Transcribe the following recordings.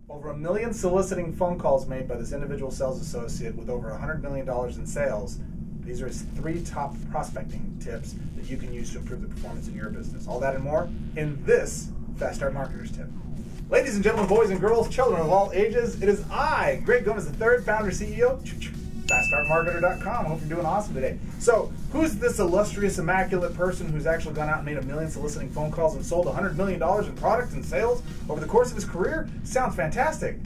Over 1 million soliciting phone calls made by this individual sales associate with over $100 million in sales. These are his 3 top prospecting tips that you can use to improve the performance in your business. All that and more in this Fast Start Marketers tip. Ladies and gentlemen, boys and girls, children of all ages, it is I, GrapeGum, as the 3rd founder CEO, FastStartMarketer.com. I hope you're doing awesome today. So, who's this illustrious, immaculate person who's actually gone out and made 1 million soliciting phone calls and sold $100 million in product and sales over the course of his career? Sounds fantastic.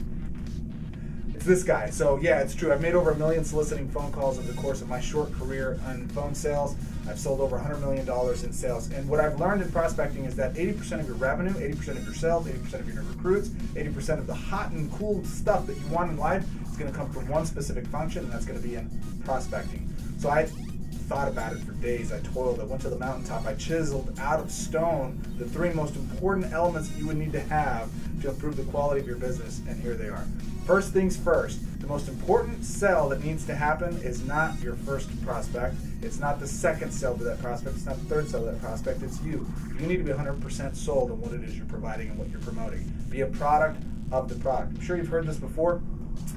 It's this guy. So yeah, it's true. I've made over 1 million soliciting phone calls over the course of my short career on phone sales. I've sold over $100 million in sales. And what I've learned in prospecting is that 80% of your revenue, 80% of your sales, 80% of your recruits, 80% of the hot and cool stuff that you want in life is going to come from one specific function, and that's going to be in prospecting. So I thought about it for days. I toiled. I went to the mountaintop. I chiseled out of stone the 3 most important elements that you would need to have to improve the quality of your business, and here they are. First things first, the most important sell that needs to happen is not your first prospect. It's not the second sell to that prospect. It's not the third sell to that prospect. It's you. You need to be 100% sold on what it is you're providing and what you're promoting. Be a product of the product. I'm sure you've heard this before,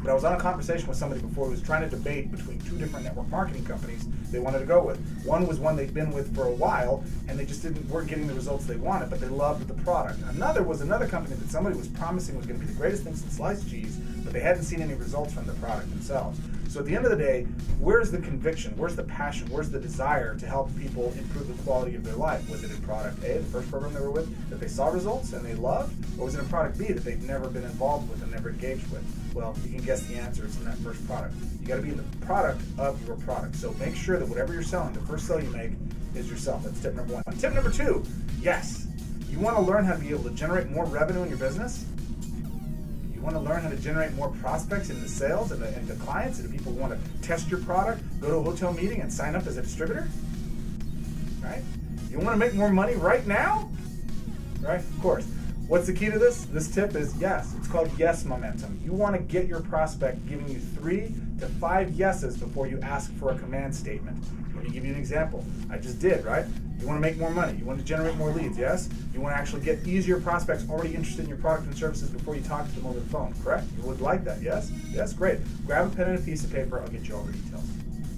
but I was on a conversation with somebody before who was trying to debate between 2 different network marketing companies they wanted to go with. One was one they'd been with for a while, and they just weren't getting the results they wanted, but they loved the product. Another was another company that somebody was promising was going to be the greatest thing since sliced cheese, but they hadn't seen any results from the product themselves. So at the end of the day, where's the conviction? Where's the passion? Where's the desire to help people improve the quality of their life? Was it in product A, the first program they were with, that they saw results and they loved? Or was it in product B that they've never been involved with and never engaged with? Well, you can guess the answer. It's in that first product. You got to be in the product of your product. So make sure that whatever you're selling, the first sell you make is yourself. That's tip number 1. Tip number 2, yes. You want to learn how to be able to generate more revenue in your business? You want to learn how to generate more prospects in the sales and the clients and the people who want to test your product, go to a hotel meeting and sign up as a distributor? Right? You want to make more money right now? Right? Of course. What's the key to this? This tip is yes. It's called yes momentum. You want to get your prospect giving you 3 to 5 yeses before you ask for a command statement. Let me give you an example. I just did, right? You want to make more money. You want to generate more leads, yes? You want to actually get easier prospects already interested in your product and services before you talk to them over the phone, correct? You would like that, yes? Yes, great. Grab a pen and a piece of paper. I'll get you all the details.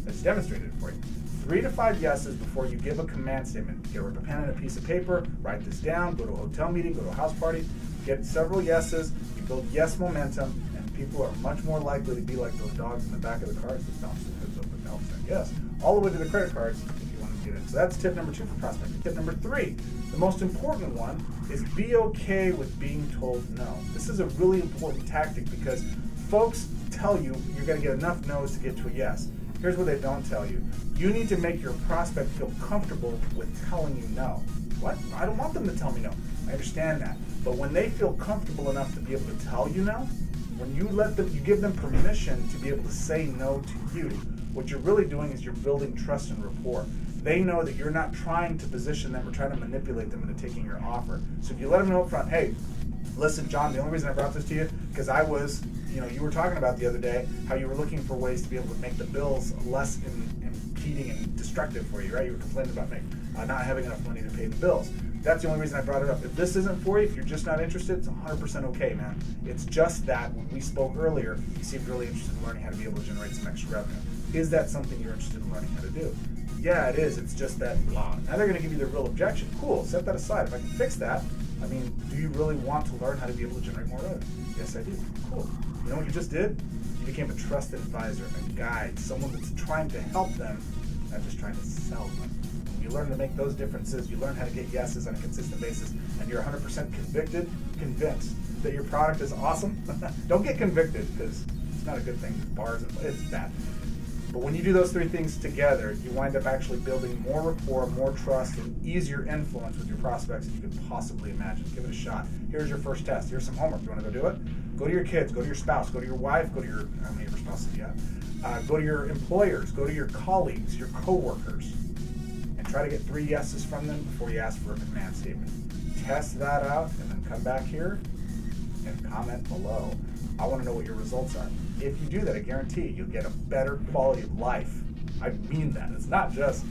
I just demonstrated it for you. 3 to 5 yeses before you give a command statement. Get a pen and a piece of paper, write this down, go to a hotel meeting, go to a house party, get several yeses, you build yes momentum, and people are much more likely to be like those dogs in the back of the cars that bounce their heads up and down saying yes, all the way to the credit cards if you want to get in. So that's tip number 2 for prospecting. Tip number 3, the most important one, is be okay with being told no. This is a really important tactic because folks tell you you're going to get enough no's to get to a yes. Here's what they don't tell you. You need to make your prospect feel comfortable with telling you no. What? I don't want them to tell me no. I understand that. But when they feel comfortable enough to be able to tell you no, when you give them permission to be able to say no to you, what you're really doing is you're building trust and rapport. They know that you're not trying to position them or trying to manipulate them into taking your offer. So if you let them know up front, hey, listen, John, the only reason I brought this to you, because I was, you were talking about the other day how you were looking for ways to be able to make the bills less impeding and destructive for you, right? You were complaining about not having enough money to pay the bills. That's the only reason I brought it up. If this isn't for you, if you're just not interested, it's 100% okay, man. It's just that when we spoke earlier, you seemed really interested in learning how to be able to generate some extra revenue. Is that something you're interested in learning how to do? Yeah, it is. It's just that blah. Now they're going to give you the real objection. Cool, set that aside. If I can fix that, do you really want to learn how to be able to generate more revenue? Yes, I do. Cool. You know what you just did? You became a trusted advisor, a guide, someone that's trying to help them, not just trying to sell them. When you learn to make those differences, you learn how to get yeses on a consistent basis, and you're 100% convinced that your product is awesome. Don't get convicted, because it's not a good thing. Bars and it's bad. But when you do those 3 things together, you wind up actually building more rapport, more trust, and easier influence with your prospects than you could possibly imagine. Give it a shot. Here's your first test. Here's some homework. You want to go do it? Go to your kids. Go to your spouse. Go to your wife. Go to your, how many of your spouses do you have? Go to your employers. Go to your colleagues, your coworkers, and try to get 3 yeses from them before you ask for a command statement. Test that out, and then come back here and comment below. I want to know what your results are. If you do that, I guarantee you'll get a better quality of life. I mean that. It's not just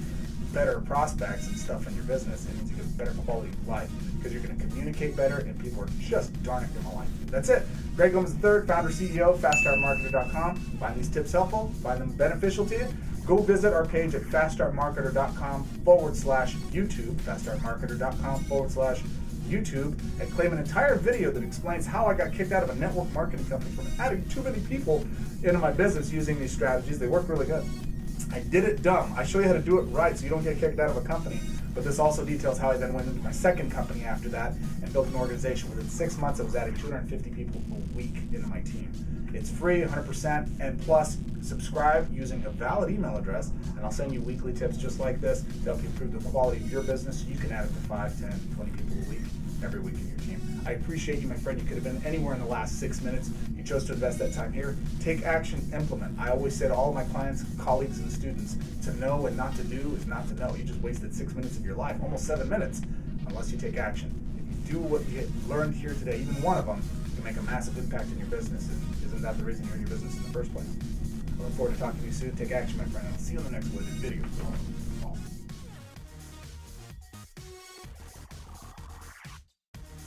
better prospects and stuff in your business. It means you get a better quality of life because you're going to communicate better and people are just darn it going to like you. That's it. GrapeGum is the third, founder, CEO, faststartmarketer.com. Find these tips helpful, find them beneficial to you. Go visit our page at faststartmarketer.com/YouTube, faststartmarketer.com/YouTube, and claim an entire video that explains how I got kicked out of a network marketing company from adding too many people into my business using these strategies. They work really good. I did it dumb. I show you how to do it right so you don't get kicked out of a company. But this also details how I then went into my second company after that and built an organization. Within 6 months, I was adding 250 people a week into my team. It's free, 100%, and plus, subscribe using a valid email address, and I'll send you weekly tips just like this to help you improve the quality of your business so you can add up to 5, 10, 20 people a week every week in your team. I appreciate you, my friend. You could have been anywhere in the last 6 minutes. You chose to invest that time here. Take action, implement. I always say to all of my clients, colleagues, and students, to know and not to do is not to know. You just wasted 6 minutes of your life, almost 7 minutes, unless you take action. If you do what you learned here today, even one of them, can make a massive impact in your business. And isn't that the reason you're in your business in the first place? I look forward to talking to you soon. Take action, my friend. I'll see you on the next video.